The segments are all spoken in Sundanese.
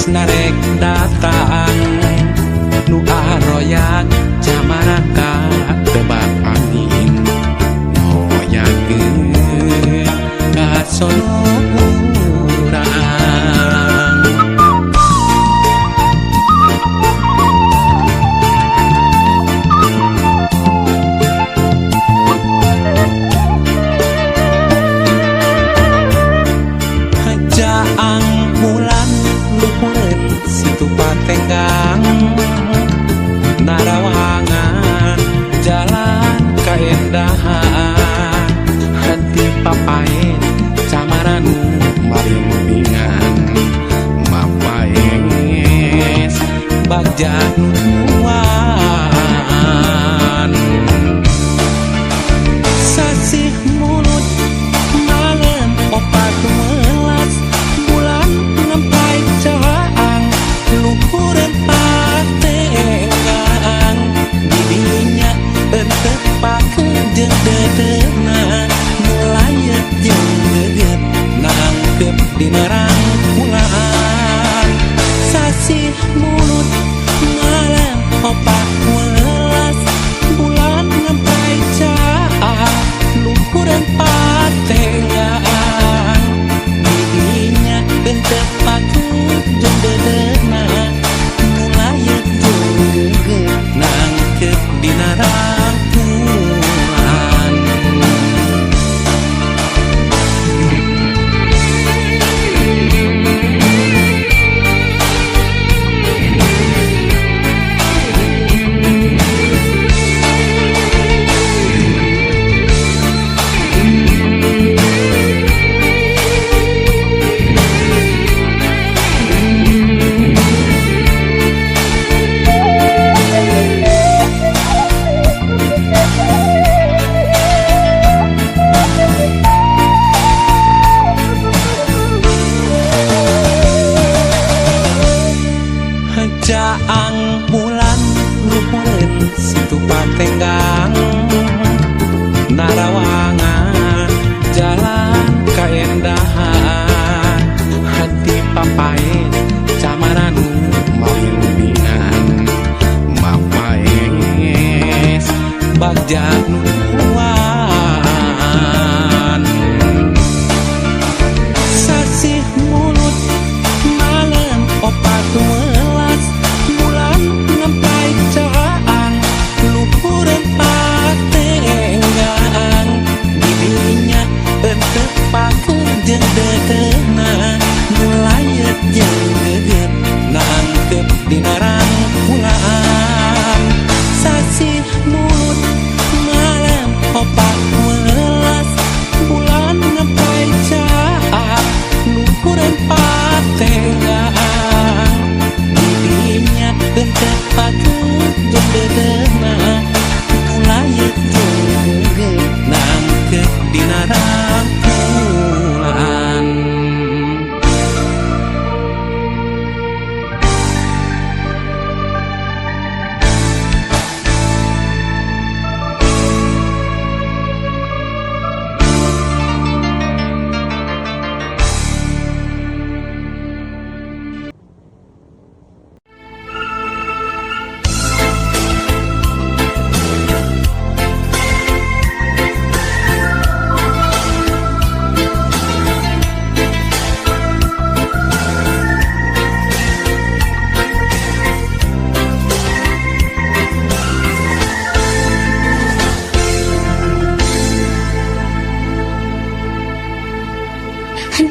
narek datang nu aroyak camaraka tebak angin ngoyakeun ka sono urang jaang bulan luhureun situ patenggang narawangan jalan kaendahan hati papae camaranu maringan mapaes bagja nuan sasih mulut malam opat melas bulan nempai caang luhureun patengang didinya entepakeun jeung dedeuna mulayet jeung geget nangkep dina rangkulan sasih mulut malam opat welas bulan nempai caang luhureun patengang didinya entepakeun jeung dedeuna mulayet jeung geget nangkep dina rangkulan jaang bulan luhureun situ patenggang narawangan jalan kaendahan hati papae camaranu maringan mapaes bagja nuan sasih mulut malam opat welas bulan nempai caang luhureun patenggang didinya entepakeun jeung dedeuna mulayet jeung geget nangkep dina rangkulan sasih mulut malam opat welas bulan nempai caang luhureun patenggang didinya entepakeun jeung dedeuna mulayet jeung geget nangkep dina rangkulan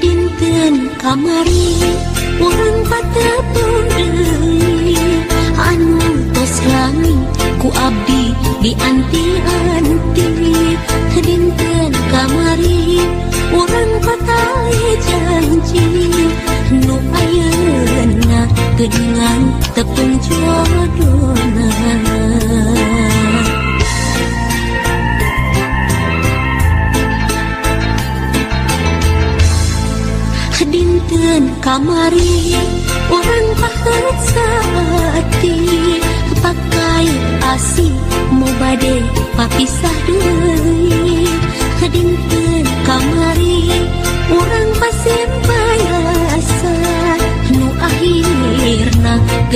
dinten kamari urang patepung deui anu tos lami ku abdi dianti-anti dinten kamari urang patae janji nu ayeuna geuningan tepung jodohna dinten kamari orang pahet saati pakai asih mau bade papisah deui dinten kamari orang pasien bayasa nu akhir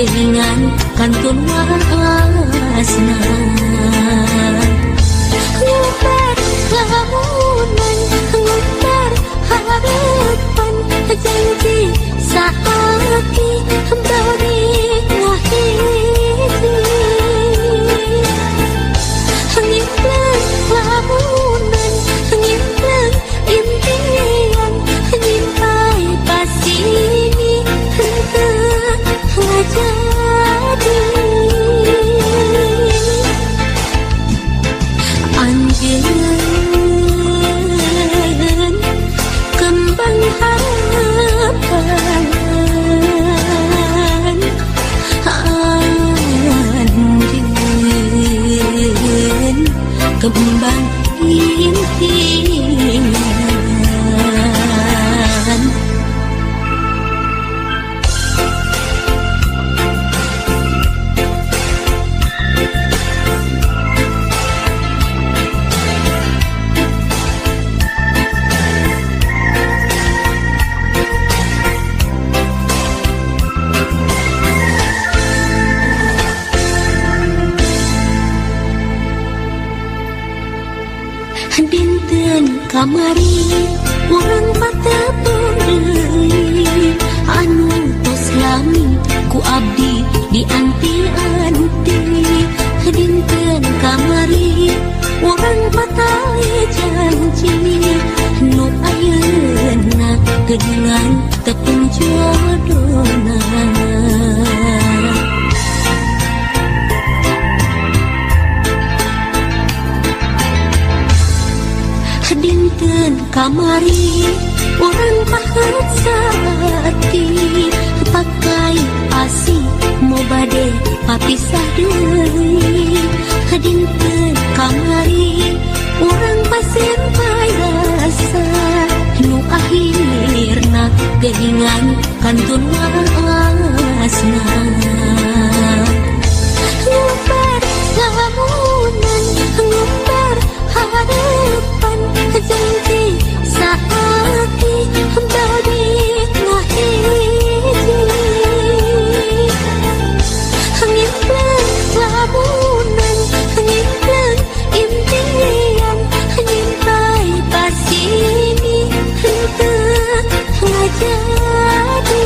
geningan kantun wasna ngubar lamunan ngubar harapan janji saati bari ngahiji ngimpleng lamunan ngimpleng impian nyimpai pasini ngajadi anjeun kembang harapan anjeun kembang impian dinten kamari urang patepung deui anu tos lami ku abdi di anti-anti dinten kamari urang patale janji nu ayeuna geningan tepung jodona dinten kamari orang pahet saati pakai asih mau bade papisah deui dinten kamari orang pasien rasa nu akhirna geningan kantun wasna ngubar lamunan ngubar harapan janji saati bari ngahiji ngimpleng lamunan ngimpleng impian nyimpai pasini henteu ngajadi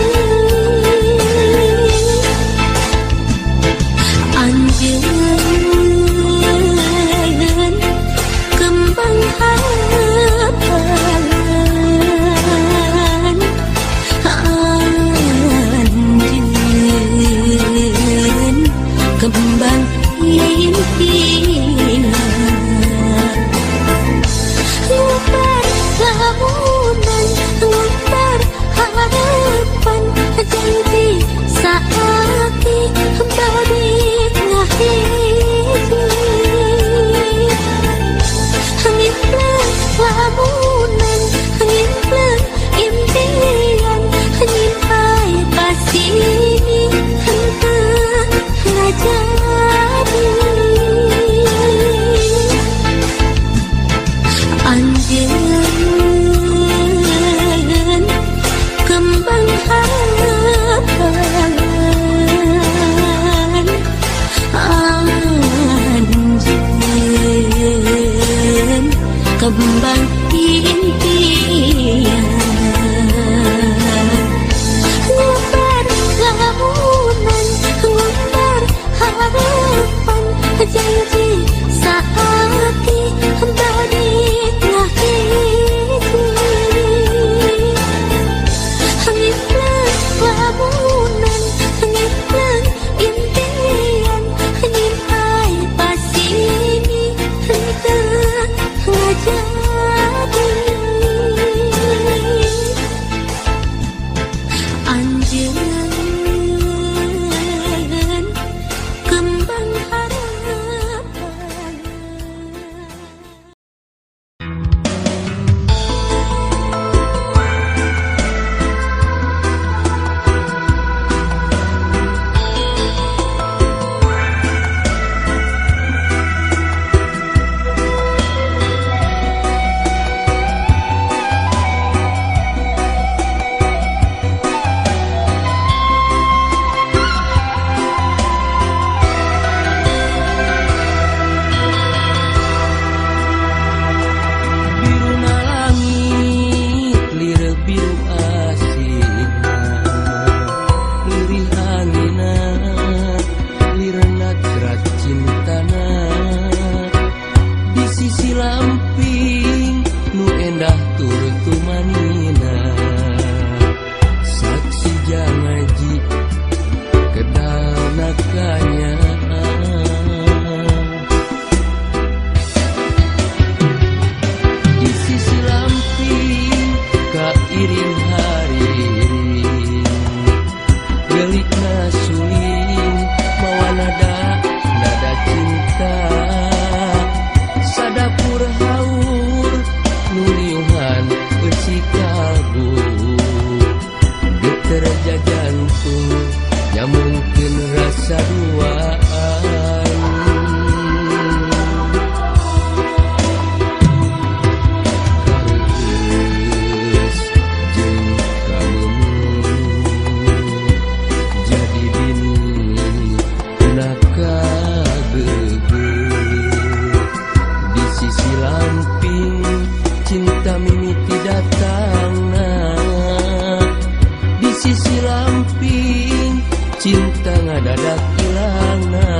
ngadadak ilangna.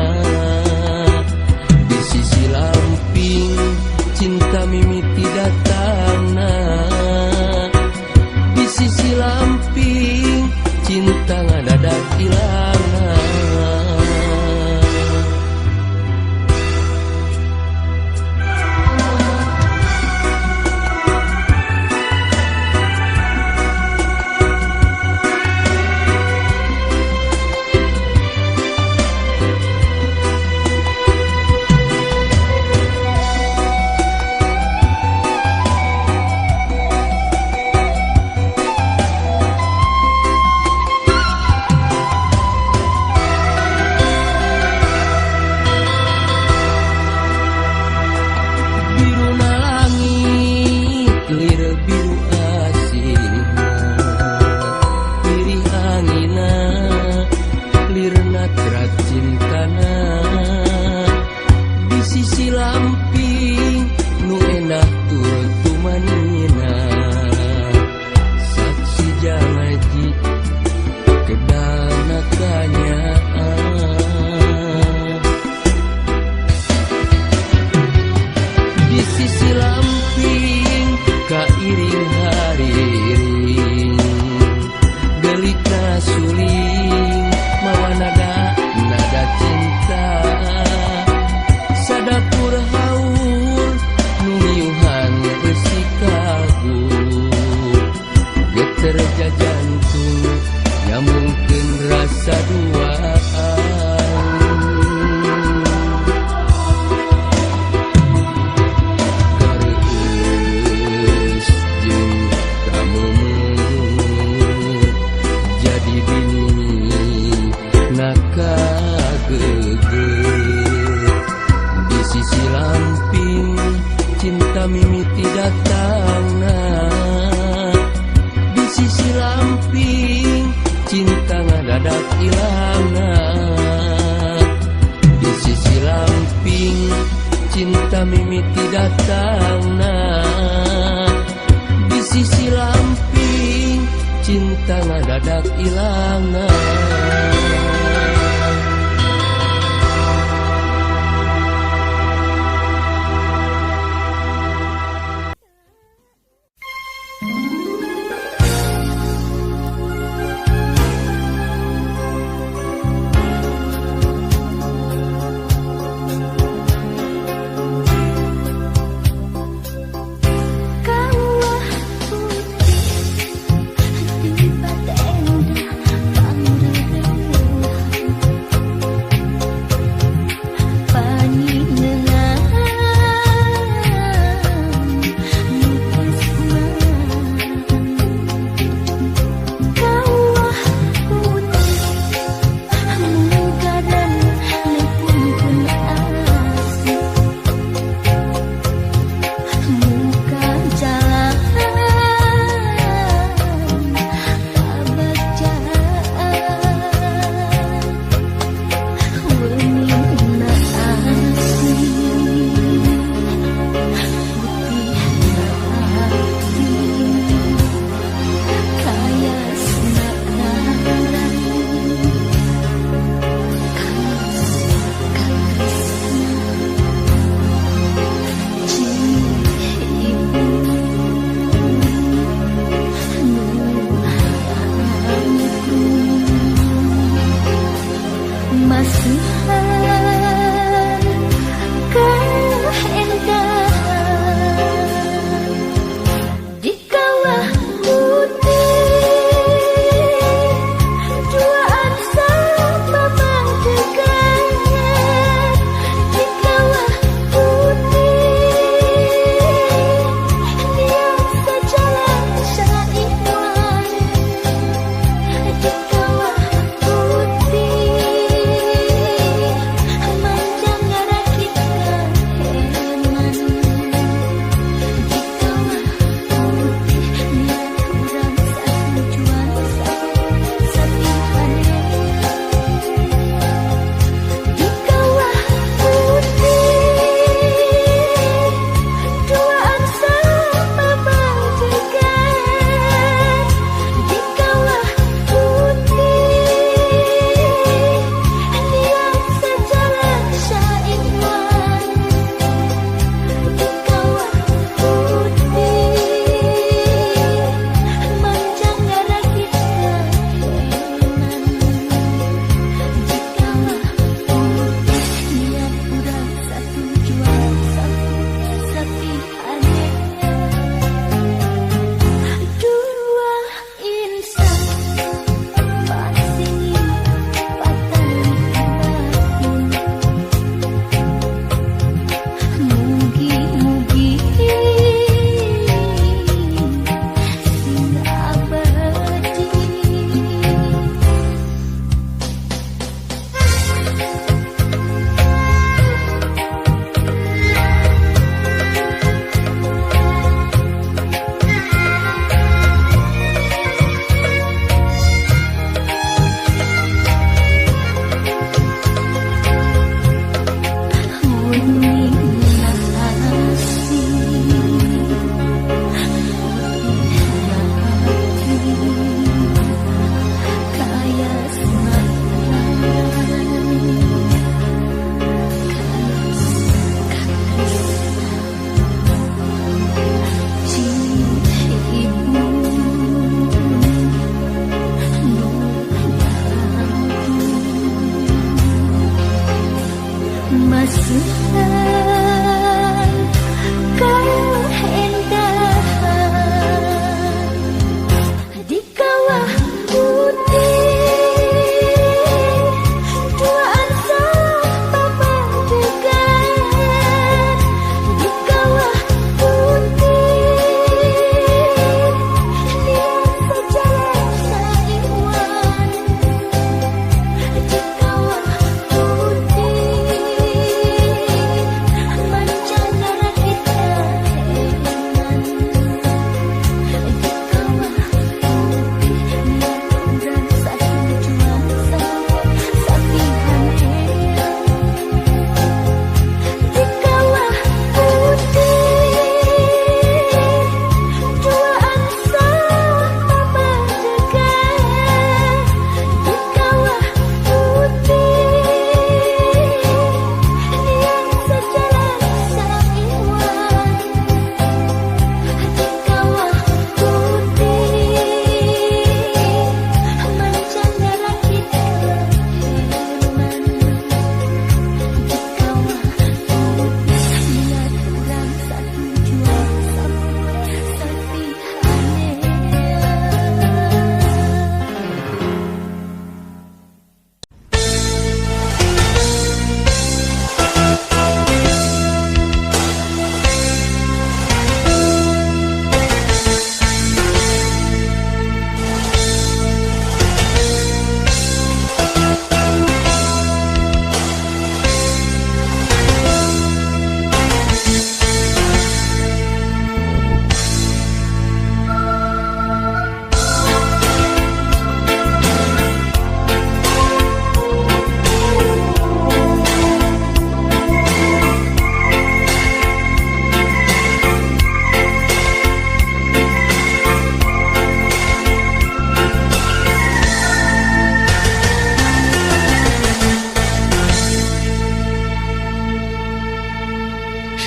Di sisi lamping cinta mimiti datangna. Di sisi lamping cinta ngadadak ilangna. Kawah putih, hati pada muda, panggil kasihan keindahan di kawah putih dua angsa memandegan di kawah putih lihat sejalan saiwan di kawah putih mancanegara kita heran di kawah putih dan satu juang sapihan di kawah putih dua angsa memandegan di kawah putih lihat sejalan saiwan di kawah putih mancanegara kita heran di kawah putih lihat orang satu juang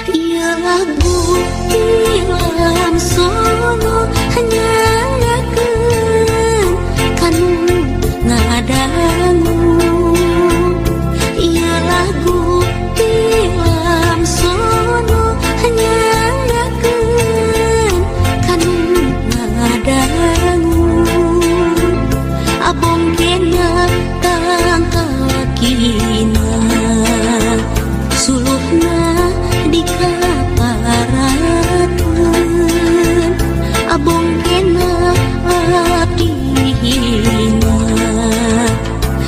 ialah bukti lam sono hanya ngakeun kanu ngadangu ialah bukti lam sono hanya ngakeun kanu ngadangu abong kena tangkakina sulupna di kaparakeun abong kena abdina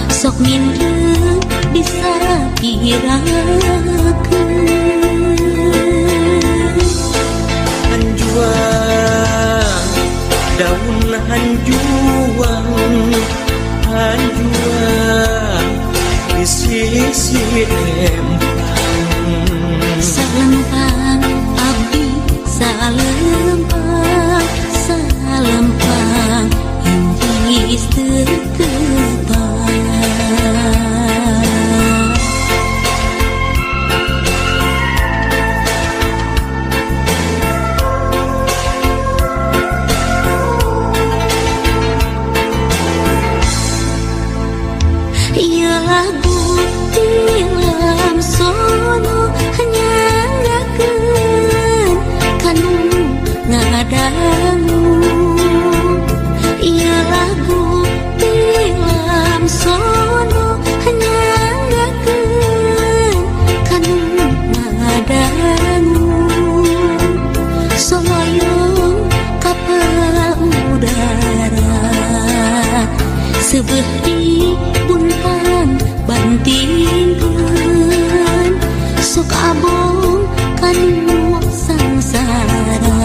sok mindeu bisa pirakeun Hanjuang daun hanjuang hanjuang di sisi empang salempang abdi salempang salempang inggis tekepang ialah bukti lam sono hanya ngakeun kanu ngadangu ialah bukti lam sono hanya ngakeun kanu ngadangu soloyong kapal udara sebelah di puntan bantingkeun sok abong kanu sangsara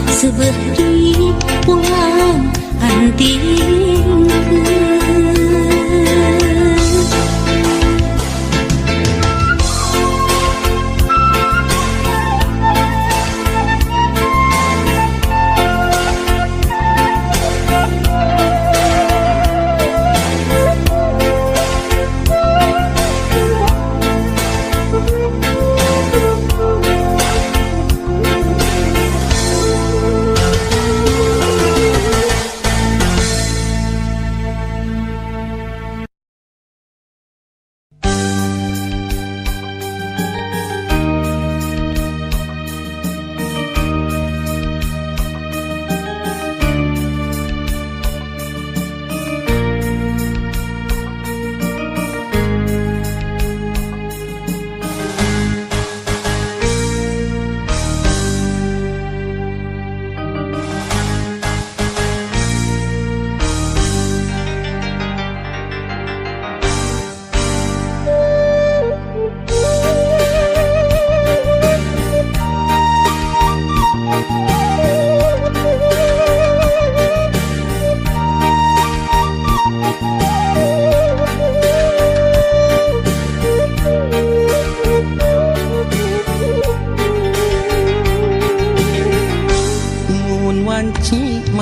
sebelah di pulang antingkeun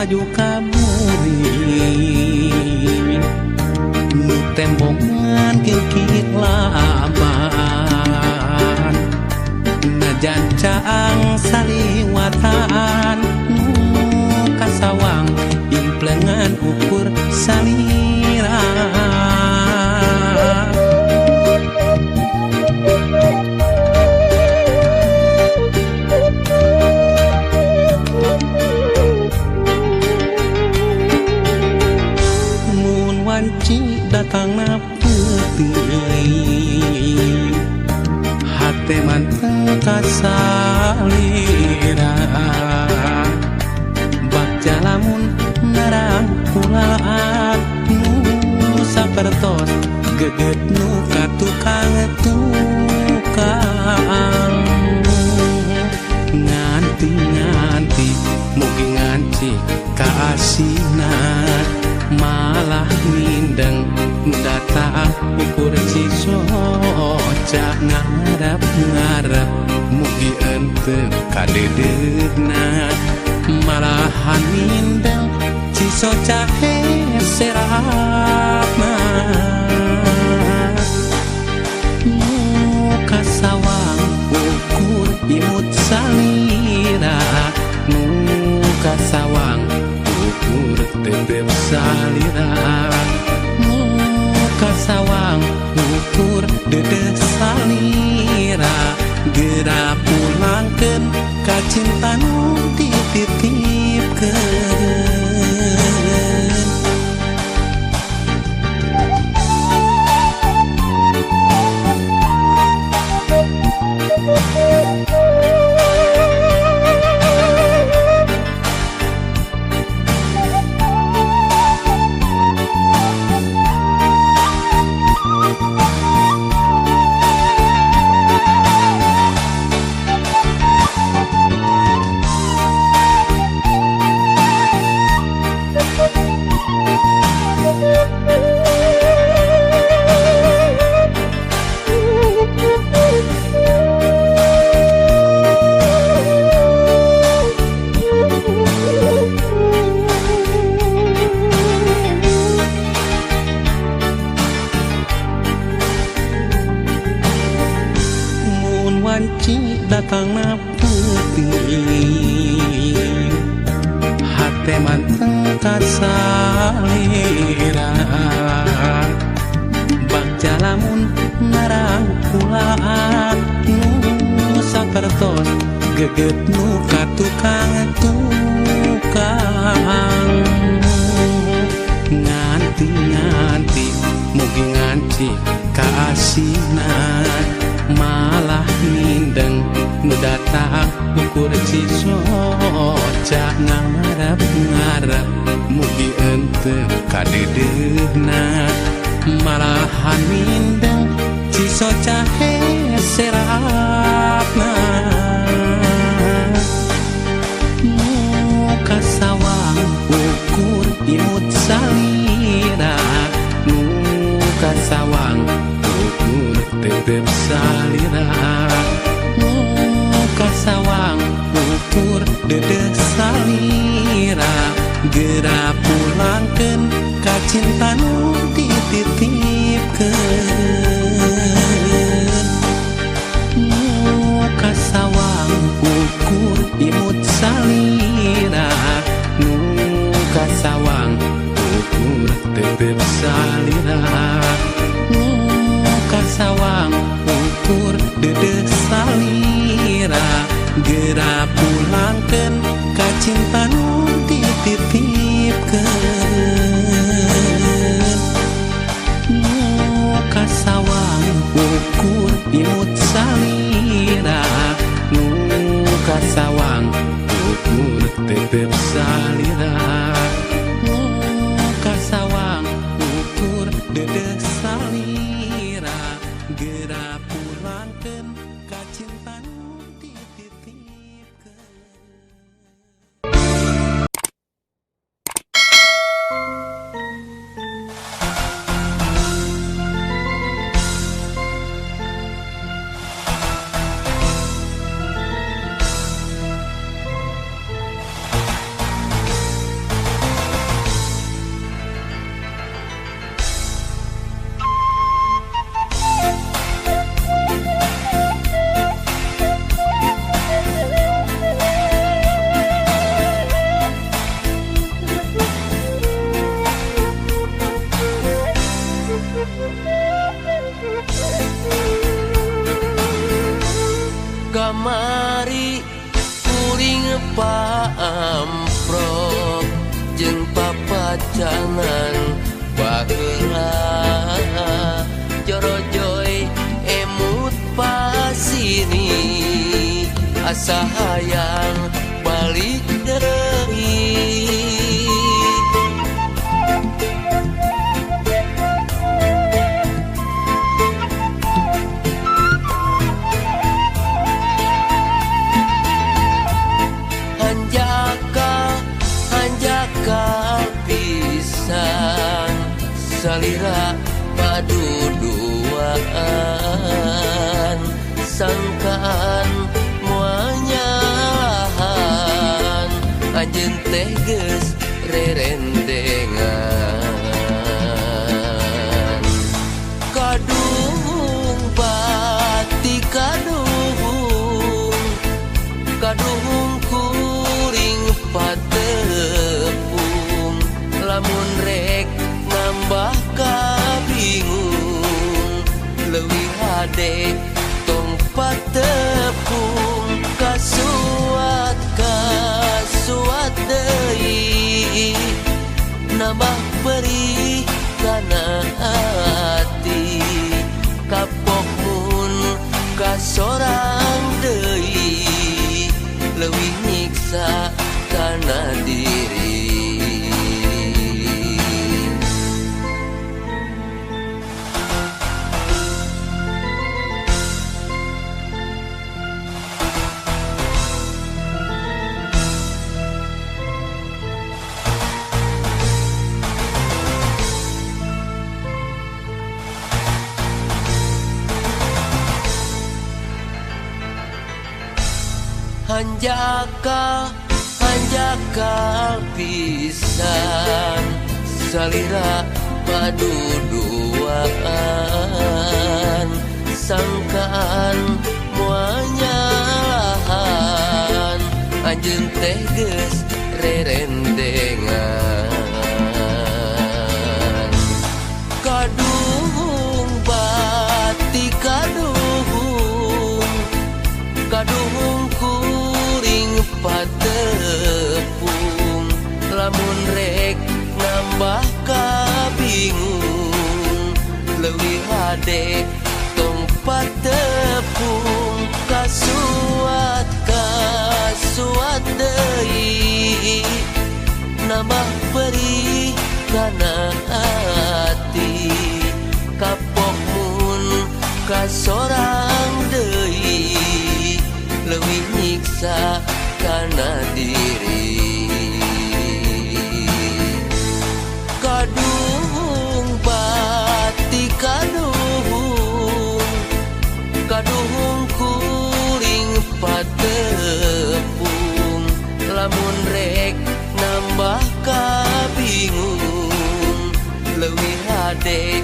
maju kamuri nu tembongan kikit laban najan caang saliwatan nu kasawang implengan ukur salira wanci datang na putih hate manteng kasalira bak jalamun narang kulaan nu sapertos geget nu katukang tukang nganti mugi nganci kaasina malah mindeng data ukur cisoca ngarap mugi ente kadedegna malahan mindeng cisoca serapna muka sawang ukur imut salira muka sawang ukur tetep salira muka sawang ukur dedek salira gera pulangkeun ka cinta nu dititipkeun wanci datang na putih hate manteng kasalira bak jalamun narang kulaan nu sapertos geget nu katukang nganti mugi nganci kaasina malah mindeng nu datang ukur cisoca ngarap mugi ente kadedegna malahan mindeng cisoca serapna muka sawang ukur imut salira muka sawang ukur tetep salira muka sawang ukur dedek salira gera pulangkeun ka cinta nu dititipkeun muka sawang ukur imut salira muka sawang ukur tetep salira muka sawang ukur dedek salira gera pulangkeun ka cinta nu dititipkeun pacangan baheula jorojoy emut pasini asa hayang balik deui. Hanjaka pisan salira paduduaan sangkaan muanyalahan anjeun teh geus rerendengan kadung bati kadung kuring patepung lamun rek nambah kabingung leuwih hade tong patepung kasuat deui nambah beri kana hati kapok mun kasorang deui leuwih nyiksa kana diri. Hanjaka pisan salira paduduaan sangkaan muanyalahan anjeun teh geus rerendengan kadung bati kadung kuring patepung lamun rek nambah kabingung leuwih hade tong patepung kasuat deui nambah beri kana hati kapok mun kasorang deui leuwih nyiksa kana diri kadung bati kadung kuring patepung lamun rek nambah kabingung leuwih hade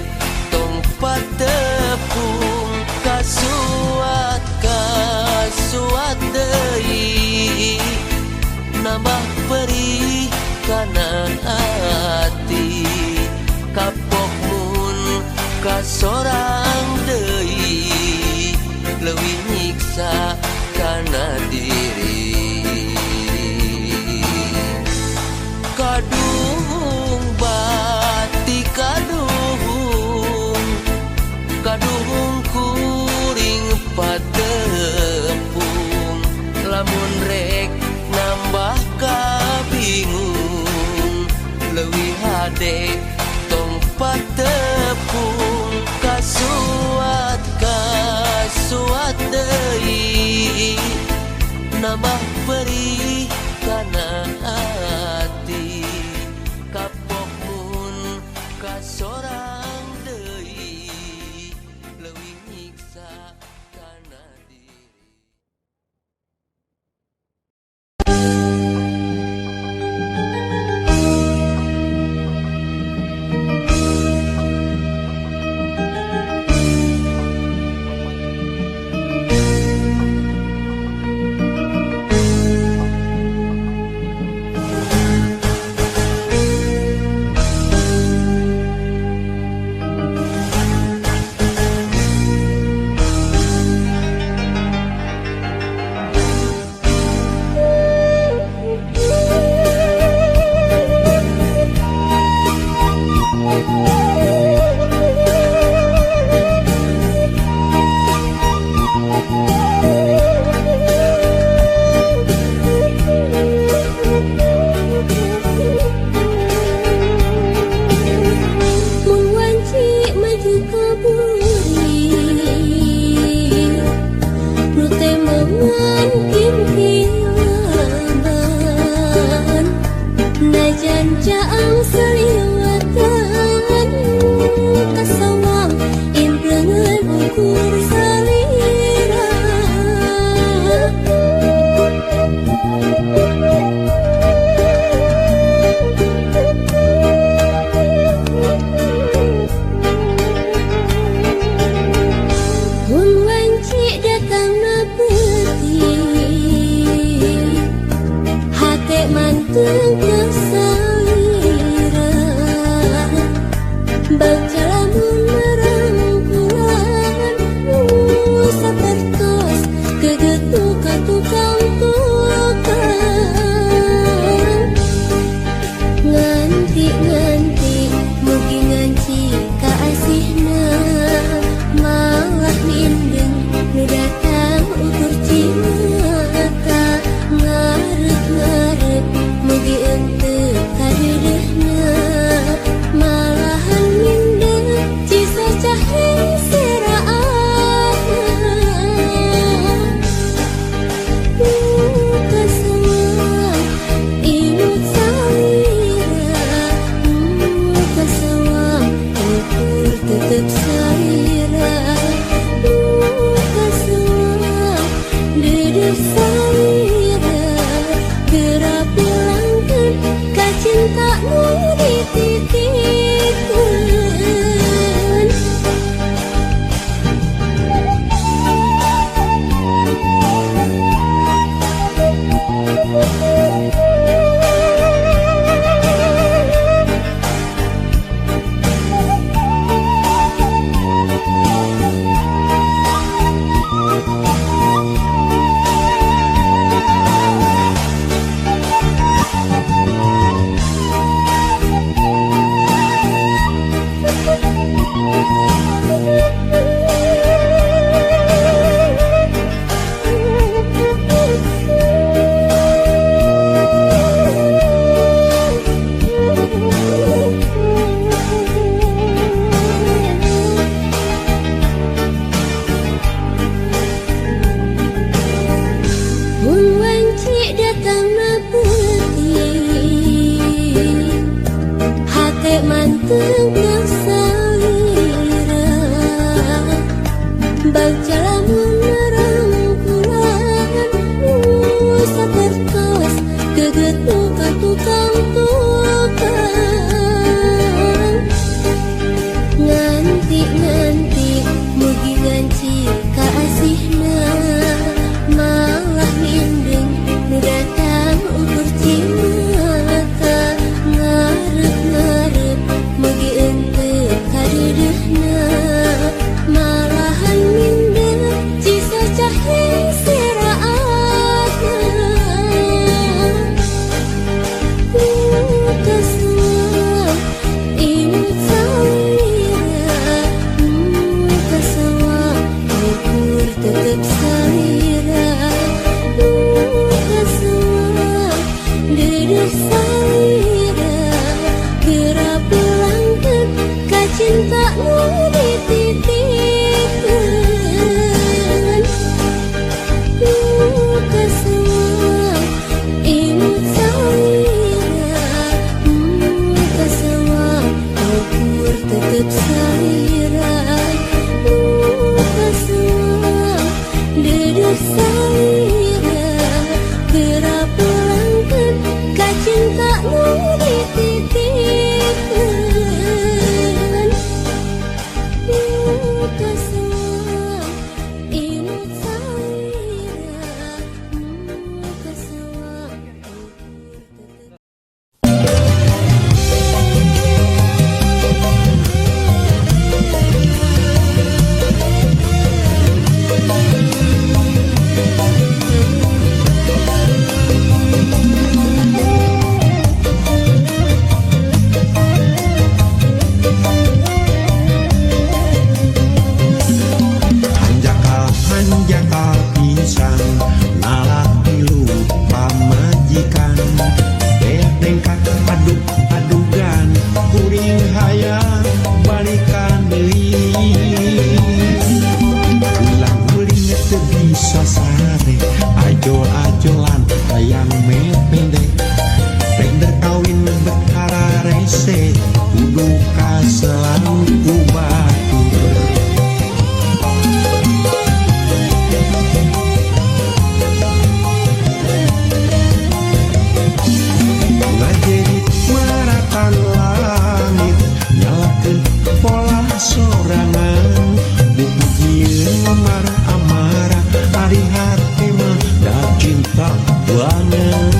tong patepung kasuat deui nambah beri kana hati kapok mun kasorang deui leuwih nyiksa kana diri kadung bati kadung kuring patepung lamun rek nambah kabingung leuwih hade tong patepung kasuat deui nambah beri kana hati kapok mun kasorang deui leuwih nyiksa kana diri. hayang balikan deui ulang uling teu bisa sare ajol-ajolan hayang mepende rek kawin berkara rese kudu kaselang ku batur ngajerit maratan langit nyalakeun pola sorangan bubujieun marah-marah ari hate mah da cinta banget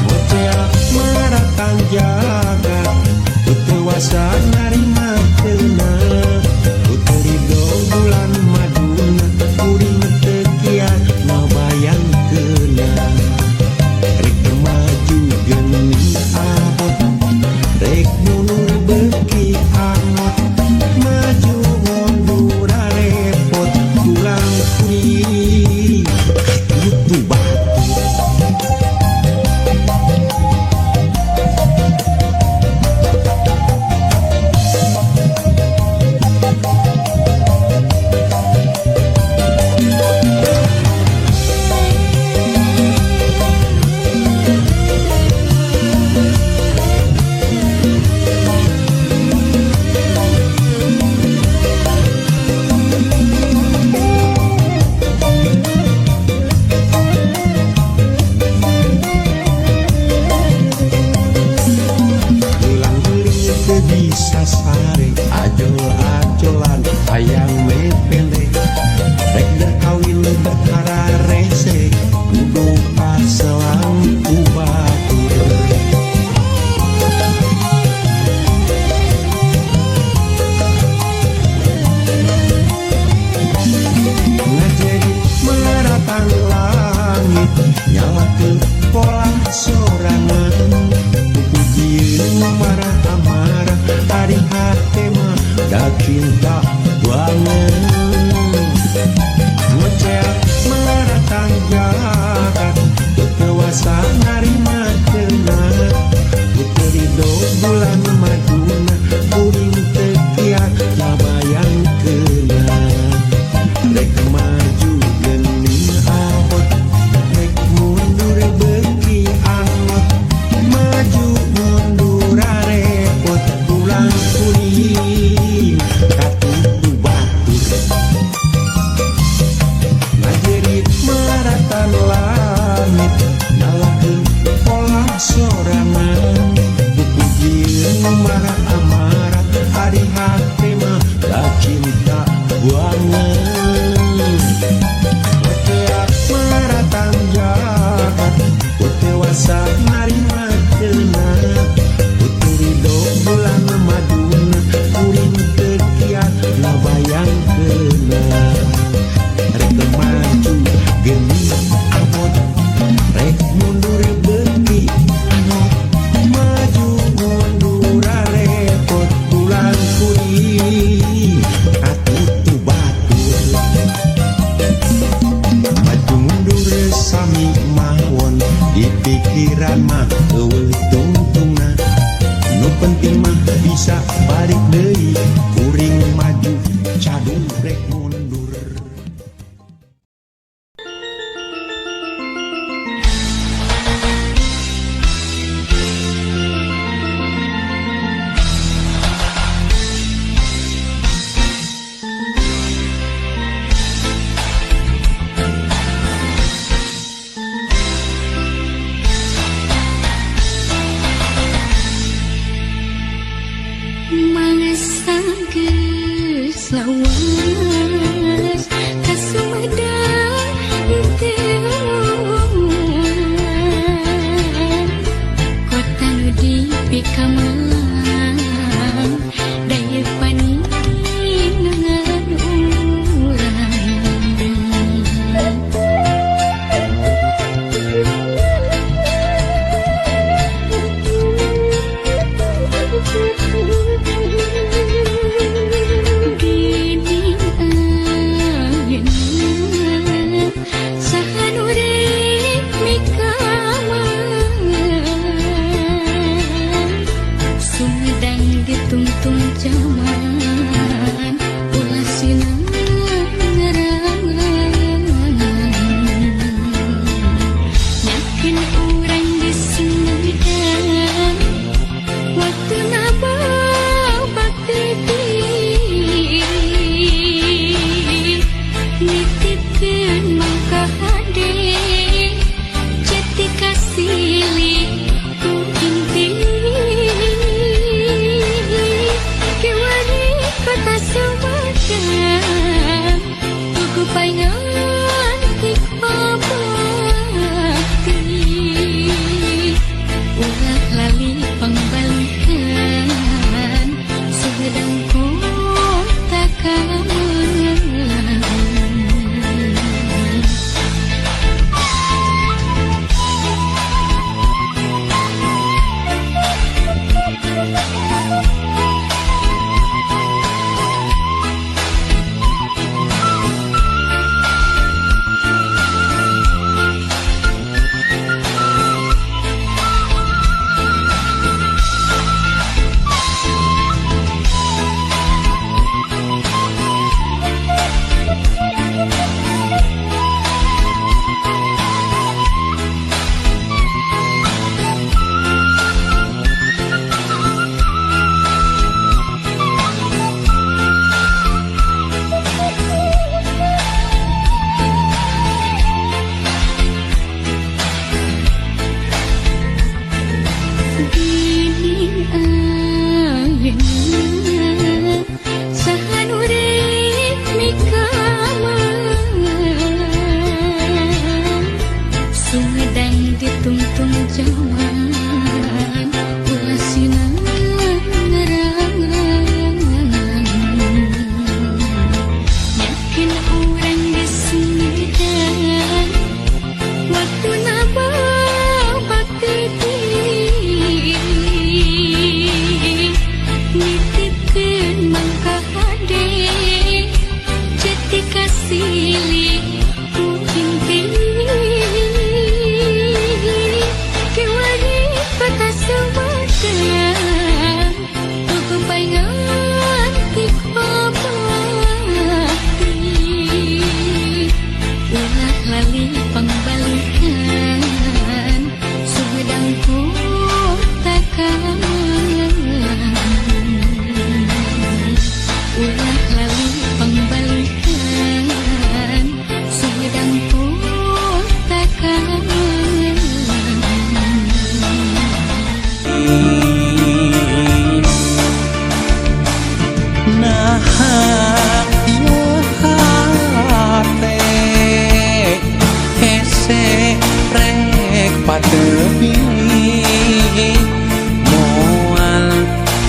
moceak maratan jagat utewasa narima teunah uterido bulan maduna kuring teu kiat ngabayangkeunna rek maju geuning abot rek mundur beuki angot maju mundur repot pulang kuring kudu batur ulang uling teu bisa sare ajol-ajolan hayang mepende rek kawin berkara rese kudu paselang ku batur ngajerit maratan langit nyalakeun pola sorangan pupujieun marah-marah ari hate mah da cinta banget ngoceak maratan jagat utewasa narima teunah uterido bulan maduna kuring teu kiat ngabayangkeunna rek maju geuning abot rek mundur beuki angot maju mundur repot pulang kuring katutu batur ngajerit maratan langit nyalakeun pola sorangan bubujieun marah-marah ari hate mah da cinta banget moceak maratan jagat utewasa narima teunah uturido bulan maduna kuring teu kiat ngabayangkeunna rek maju geuning abot rek mundur beuki angot maju mundur repot pulang kuring katutu batur maju mundur sami mawon di pikiran mah eueuh tungtungna nu penting mah bisa balik deui kuring maju cadung rek mundur Mangsa geus lawas kasumedang teu kota nu dipikaman daya paningan urang gini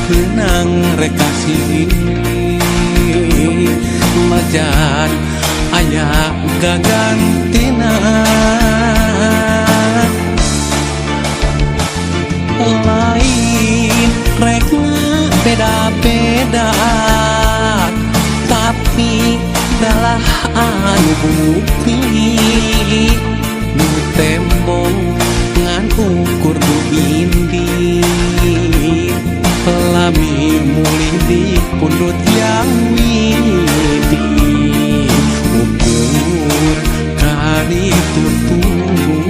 benang rekasih majan aya gagantina lain rekna beda-beda tapi dalah anu bukti nu tembong ngan ukur nu indi lami muli di pundut yang widi ukur kali tutul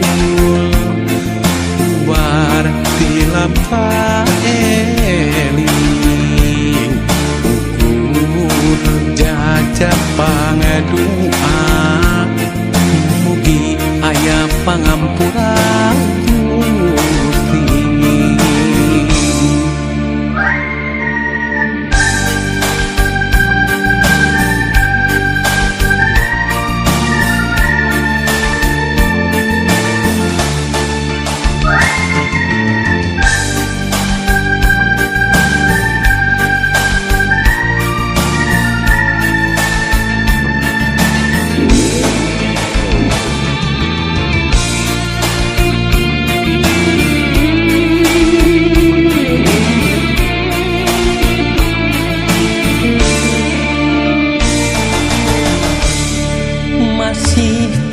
bar tilap eling ukur jajak pangadua mugi aya pangampura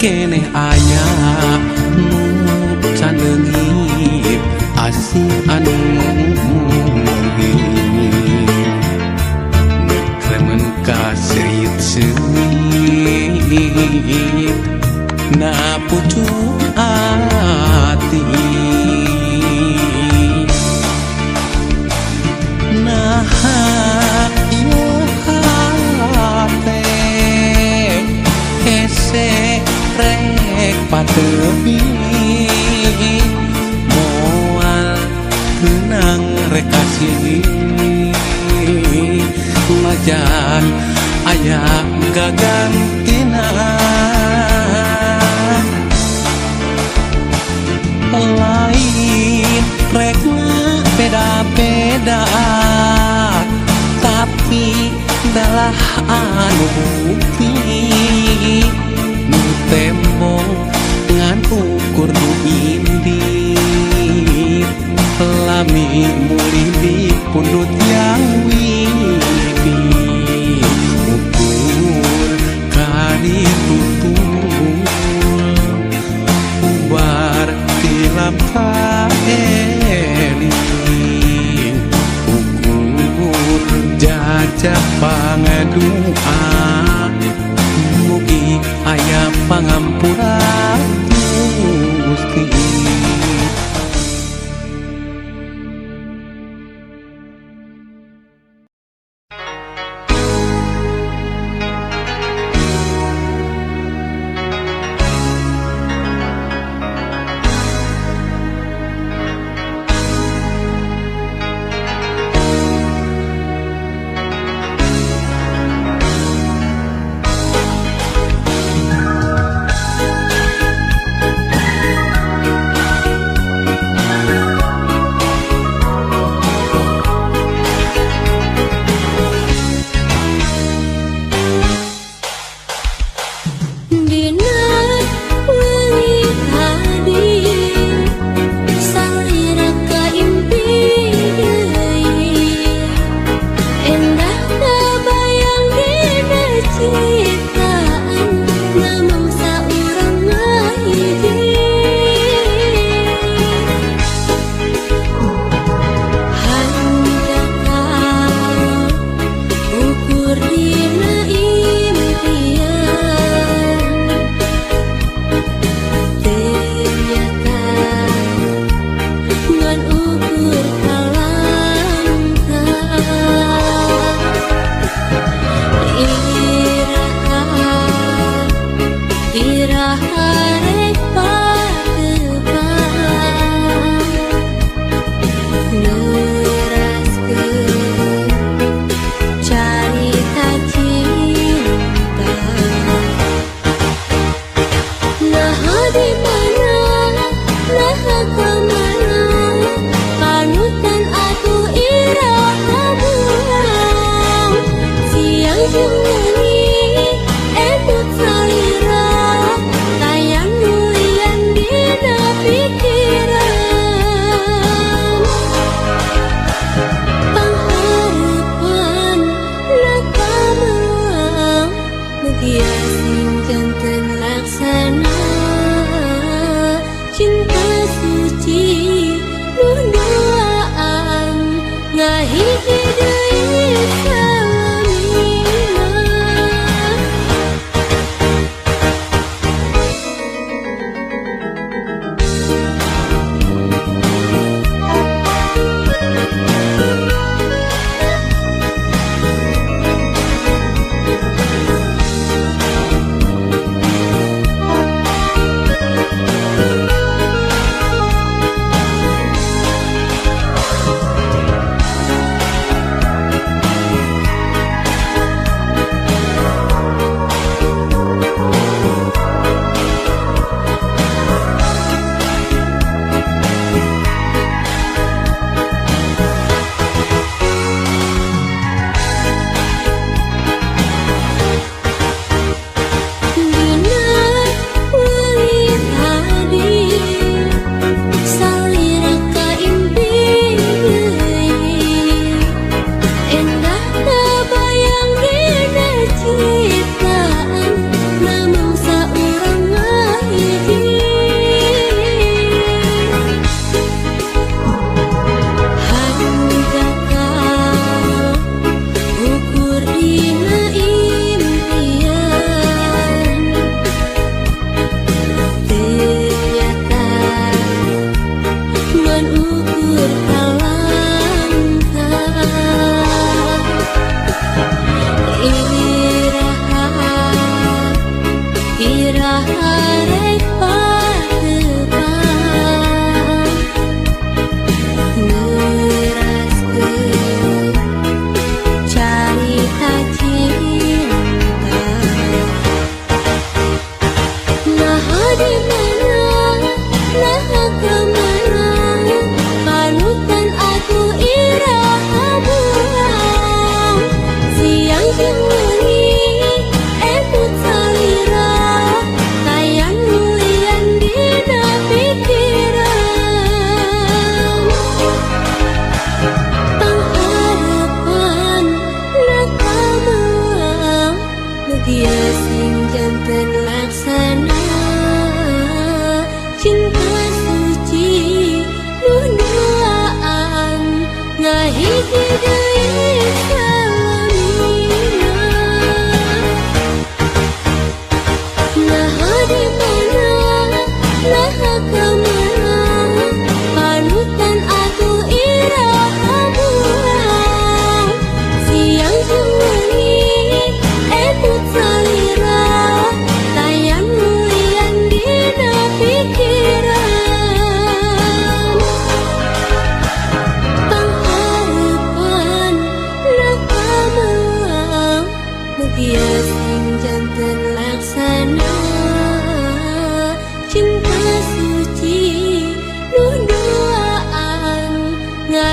kene aya nu can leungit asih anu kremen kasrit seungit na pucuk ati nah ieu hate hese rek patepi moal benang rekasih majan aya gagantina lain rekna beda-beda tapi dalah anu bukti nu tembong ngan ukur nu indi lami muli di pundut yang widi ukur kali tutul bar tilap eling ukur jajak pangadua mugi aya pangampura Gusti.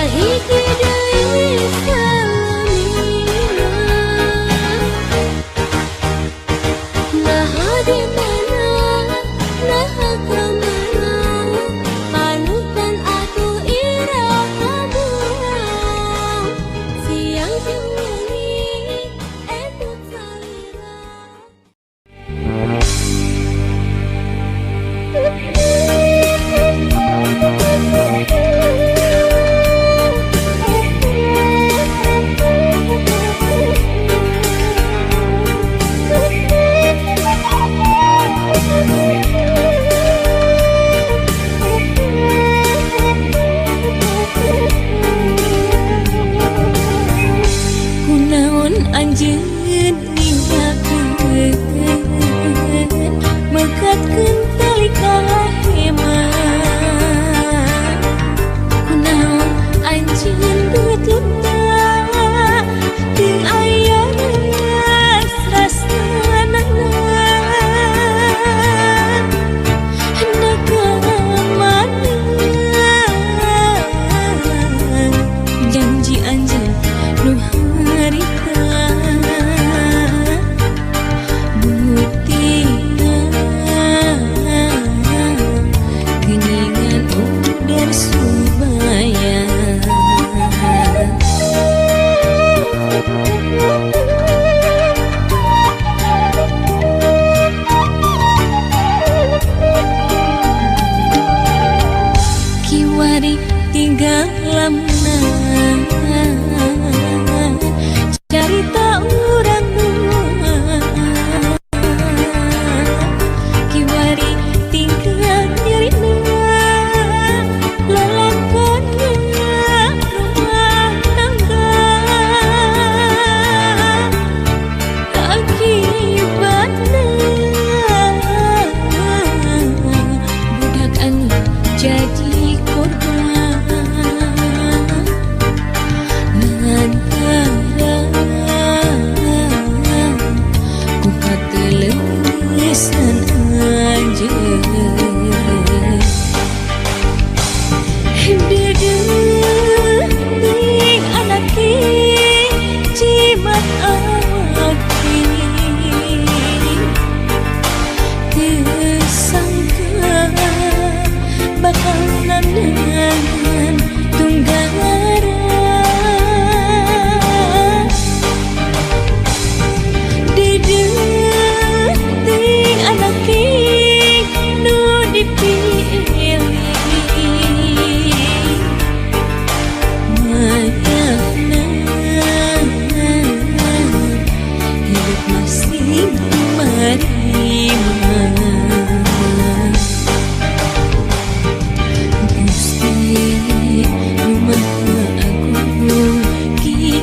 hiji deui salamina. Kiwari tinggal lamna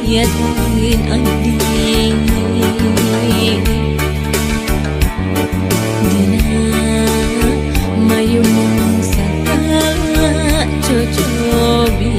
kiatin anding dina mayung sakala cocobi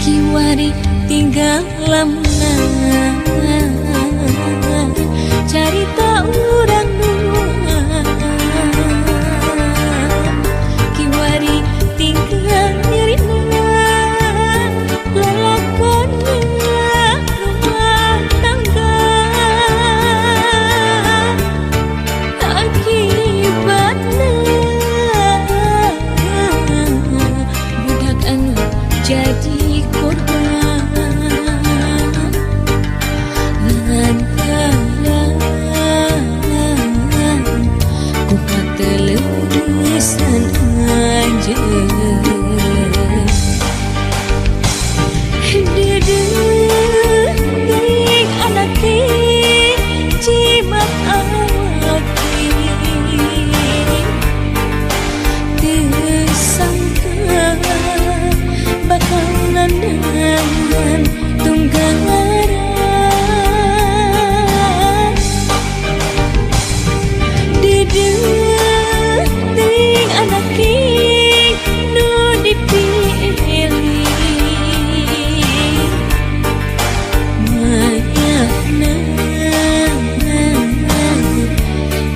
kiwari tinggal lamna carita urang dua kiwari tinggal nyerina lalakonnya rumah tangga akibatna budak anu jadi korban lantaran ku patelesan aja dedeng anaki jimat awaki tersangka bakal nandangan tunggaran dideng anaki nu dipilih mayana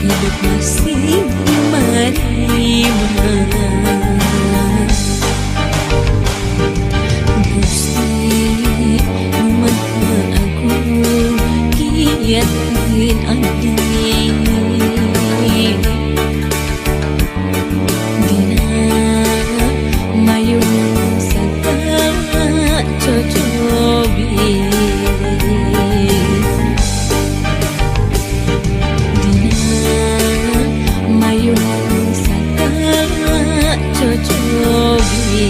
hidup masih menerima Gusti Maha Agung kiatin anding dina mayung sakala cocobi dina mayung sakala cocobi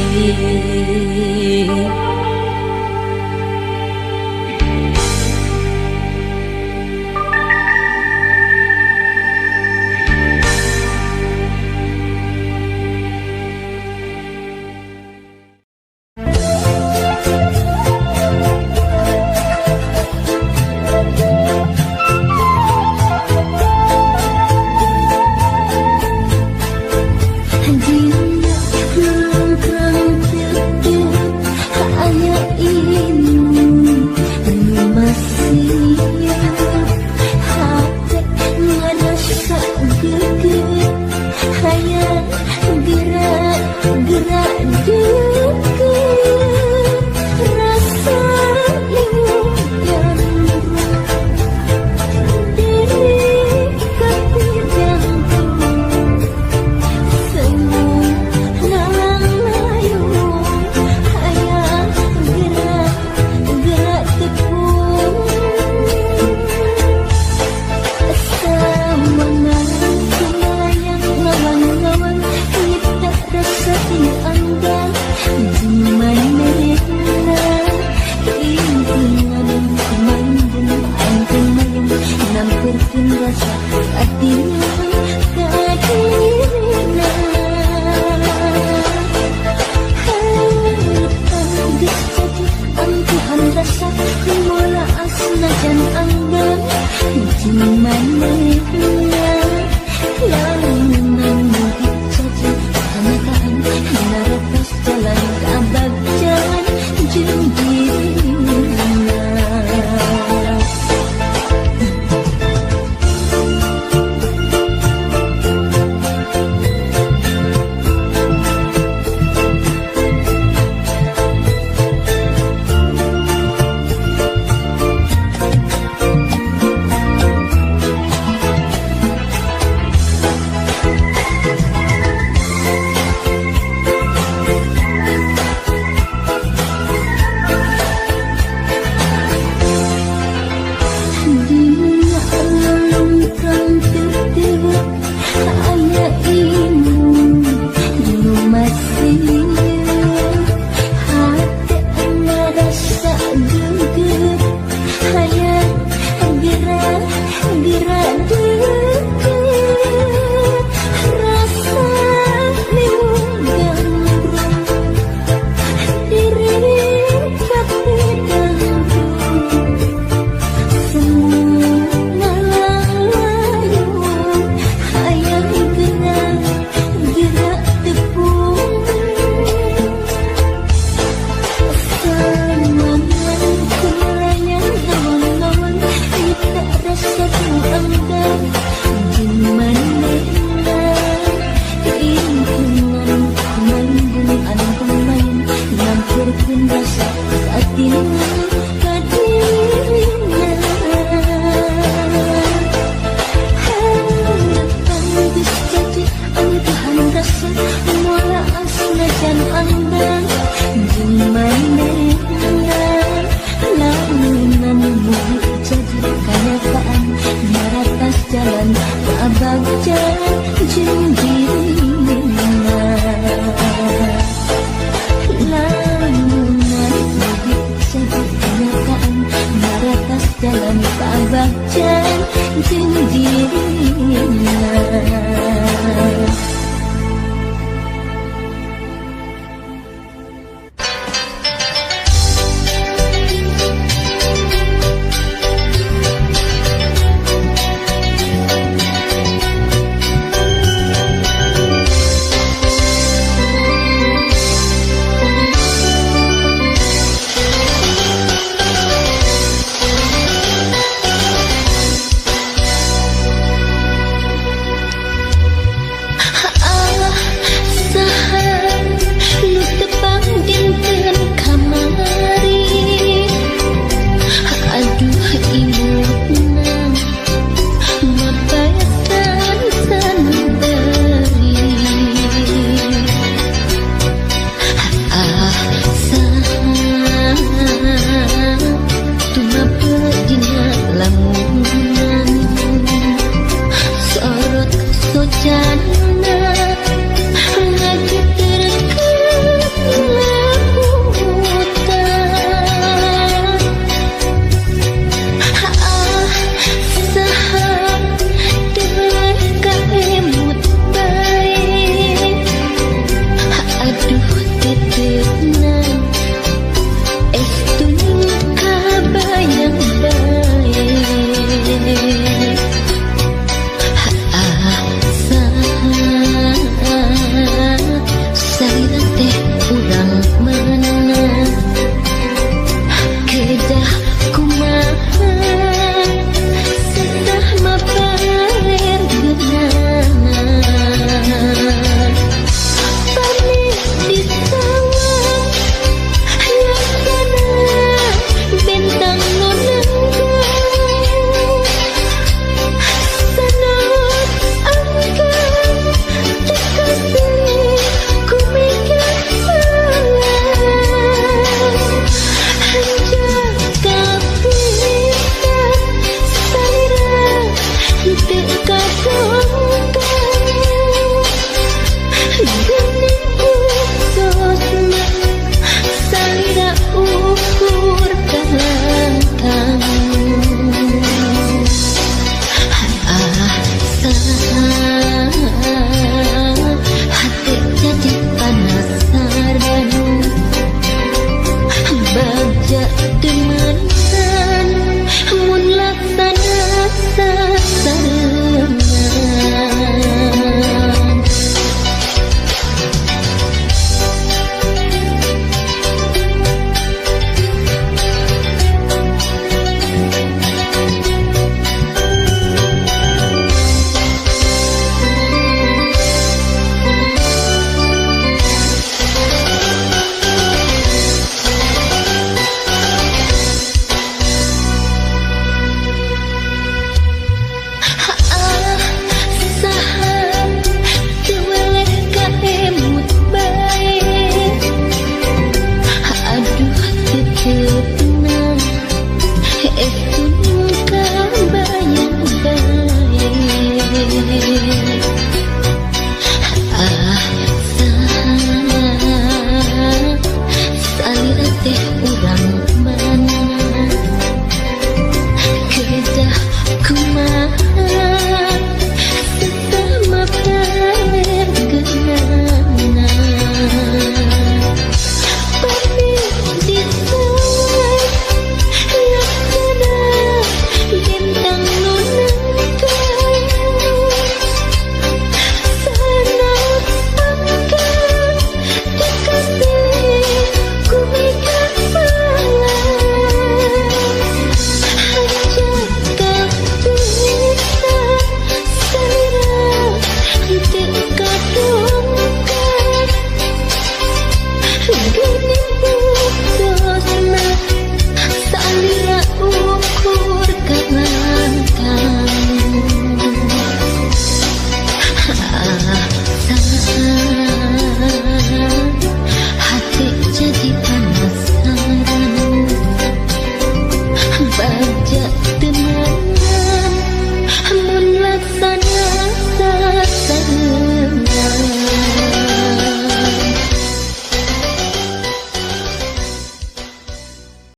aja